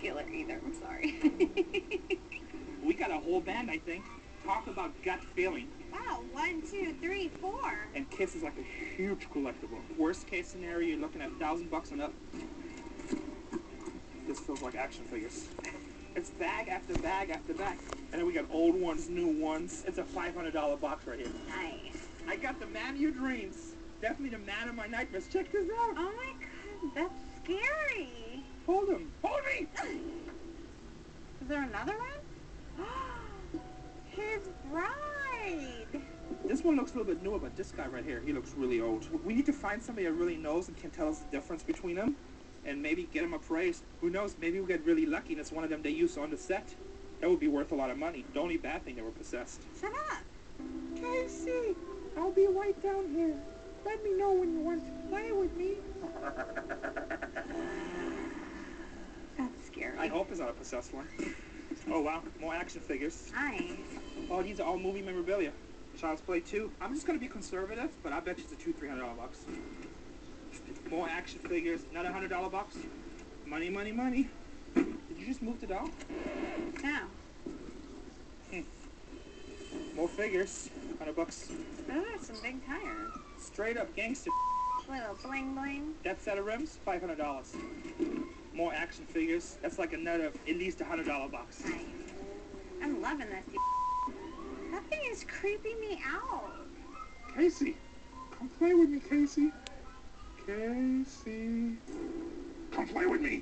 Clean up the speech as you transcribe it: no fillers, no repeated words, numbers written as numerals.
muscular either. I'm sorry. We got a whole band, I think. Talk about gut feeling. Wow, 1, 2, 3, 4. And Kiss is like a huge collectible. Worst case scenario, you're looking at $1,000 and up. This feels like action figures. It's bag after bag after bag. And then we got old ones, new ones. It's a $500 box right here. Nice. I got the man of your dreams. Definitely the man of my nightmares. Check this out. Oh my god, that's scary. Hold him. Hold me. Is there another one? His bride. This one looks a little bit newer, but this guy right here, he looks really old. We need to find somebody that really knows and can tell us the difference between them, and maybe get him a price. Who knows, maybe we'll get really lucky and it's one of them they use on the set. That would be worth a lot of money. The only bad thing, they were possessed. Shut up. Casey, I'll be right down here. Let me know when you want to play with me. That's scary. I hope it's not a possessed one. Oh wow, more action figures. Nice. Oh, these are all movie memorabilia. Child's Play 2. I'm just gonna be conservative, but I bet you it's a $200-300 box. More action figures. Another $100 box. Money, money, money. Did you just move the doll? No. More figures. $100. Those are some big tires. Straight up gangster. Little bling bling. That set of rims, $500. More action figures. That's like another, at least $100 box. Nice. I'm loving this. That thing is creeping me out. Casey, come play with me, Casey. Casey, come play with me.